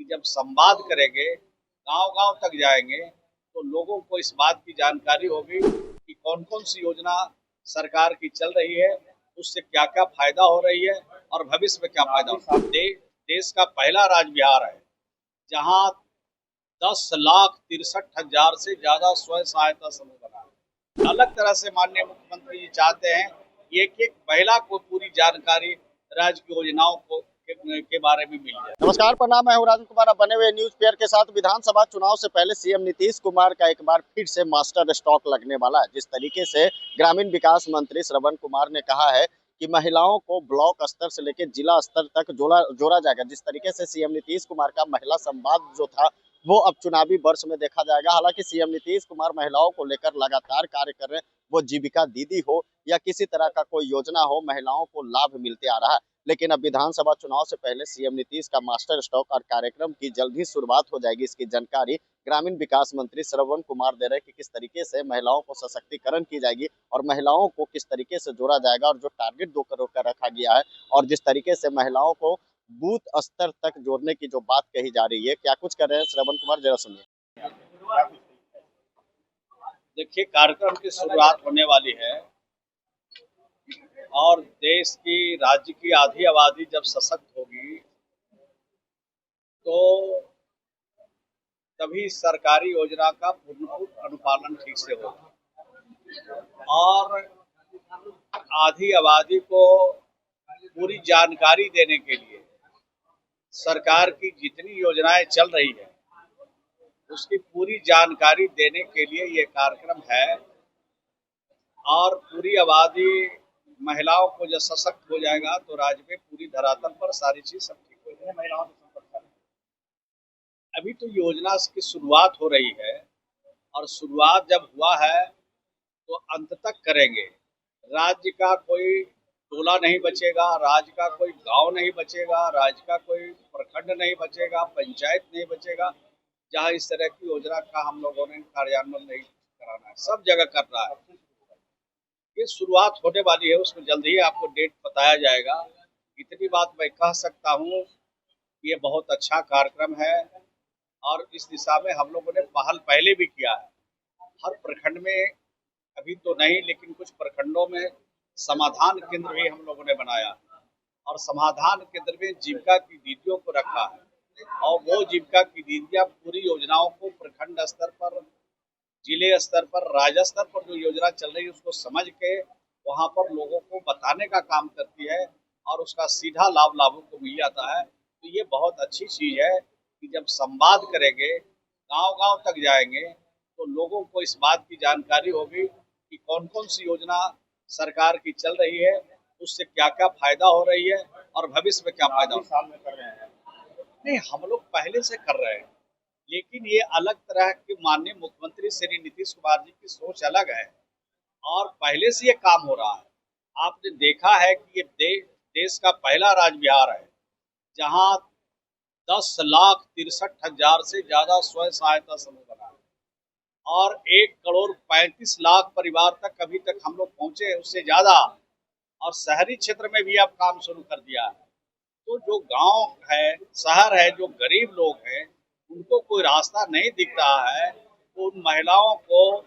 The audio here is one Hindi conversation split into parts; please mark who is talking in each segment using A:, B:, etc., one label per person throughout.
A: जब संवाद करेंगे, गांव-गांव तक जाएंगे, तो लोगों को इस बात की जानकारी होगी कि कौन-कौन सी योजना सरकार की चल रही है, उससे क्या-क्या फायदा हो रही है और भविष्य में क्या फायदा होगा। देश का पहला राज्य बिहार है, जहां 10,63,000 से ज्यादा स्वयं सहायता समूह बना है। अलग तरह से माननीय मुख्यमंत्री जी चाहते हैं एक एक महिला को पूरी जानकारी राज्य की योजनाओं के बारे में मिल जाए।
B: नमस्कार, प्रणाम। मैं हूं राजन कुमार। अब बने हुए न्यूज पेयर के साथ विधानसभा चुनाव से पहले सीएम नीतीश कुमार का एक बार फिर से मास्टर स्ट्रोक लगने वाला है। जिस तरीके से ग्रामीण विकास मंत्री श्रवण कुमार ने कहा है कि महिलाओं को ब्लॉक स्तर से लेकर जिला स्तर तक जोड़ा जाएगा। जिस तरीके से सीएम नीतीश कुमार का महिला संवाद जो था वो अब चुनावी वर्ष में देखा जाएगा। हालांकि सीएम नीतीश कुमार महिलाओं को लेकर लगातार कार्य कर रहे हैं, वो जीविका दीदी हो या किसी तरह का कोई योजना हो, महिलाओं को लाभ मिलते आ रहा है। लेकिन अब विधानसभा चुनाव से पहले सीएम नीतीश का मास्टर स्ट्रोक और कार्यक्रम की जल्द ही शुरुआत हो जाएगी। इसकी जानकारी ग्रामीण विकास मंत्री श्रवण कुमार दे रहे हैं कि किस तरीके से महिलाओं को सशक्तिकरण की जाएगी और महिलाओं को किस तरीके से जोड़ा जाएगा। और जो टारगेट 2 करोड़ का रखा गया है और जिस तरीके से महिलाओं को बूथ स्तर तक जोड़ने की जो बात कही जा रही है, क्या कुछ कर रहे हैं श्रवण कुमार, जरा सुनिए।
A: देखिए, कार्यक्रम की शुरुआत होने वाली है और देश की राज्य की आधी आबादी जब सशक्त होगी तो तभी सरकारी योजना का पूर्ण अनुपालन ठीक से होगा और आधी आबादी को पूरी जानकारी देने के लिए सरकार की जितनी योजनाएं चल रही है उसकी पूरी जानकारी देने के लिए ये कार्यक्रम है। और पूरी आबादी महिलाओं को जब सशक्त हो जाएगा तो राज्य में पूरी धरातल पर सारी चीज सब ठीक हो जाएगी। महिलाओं को अभी तो योजना की शुरुआत हो रही है और शुरुआत जब हुआ है तो अंत तक करेंगे। राज्य का कोई टोला नहीं बचेगा, राज्य का कोई गांव नहीं बचेगा, राज्य का कोई प्रखंड नहीं बचेगा, पंचायत नहीं बचेगा जहां इस तरह की योजना का हम लोगों ने कार्यान्वयन नहीं कराना है। सब जगह कर रहा है। ये शुरुआत होने वाली है, उसको जल्द ही आपको डेट बताया जाएगा। इतनी बात मैं कह सकता हूँ, ये बहुत अच्छा कार्यक्रम है और इस दिशा में हम लोगों ने पहल पहले भी किया है। हर प्रखंड में, अभी तो नहीं लेकिन कुछ प्रखंडों में समाधान केंद्र भी हम लोगों ने बनाया और समाधान केंद्र में जीविका की दीदियों को रखा है और वो जीविका की दीदियां पूरी योजनाओं को प्रखंड स्तर पर, जिले स्तर पर, राज्य स्तर पर जो योजना चल रही है उसको समझ के वहां पर लोगों को बताने का काम करती है और उसका सीधा लाभ लोगों को मिल जाता है। तो ये बहुत अच्छी चीज है कि जब संवाद करेंगे, गांव-गांव तक जाएंगे, तो लोगों को इस बात की जानकारी होगी कि कौन-कौन सी योजना सरकार की चल रही है, उससे क्या-क्या फायदा हो रही है और भविष्य में क्या फायदा होगा। नहीं, हम लोग पहले से कर रहे हैं, लेकिन ये अलग तरह के माननीय मुख्यमंत्री श्री नीतीश कुमार जी की सोच अलग है और पहले से ये काम हो रहा है। आपने देखा है कि ये देश का पहला राज्य बिहार है, जहां 10,63,000 से ज्यादा स्वयं सहायता समूह बना है और 1,35,00,000 परिवार तक अभी तक हम लोग पहुंचे, उससे ज्यादा। और शहरी क्षेत्र में भी अब काम शुरू कर दिया है। तो जो गांव है, शहर है, जो गरीब लोग हैं, उनको कोई रास्ता नहीं दिख रहा है, तो उन महिलाओं को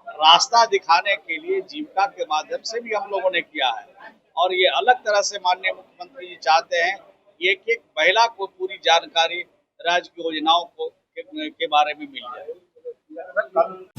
A: रास्ता दिखाने के लिए जीविका के माध्यम से भी हम लोगों ने किया है। और ये अलग तरह से माननीय मुख्यमंत्री जी चाहते हैं एक एक महिला को पूरी जानकारी राज्य की योजनाओं के बारे में मिल जाए।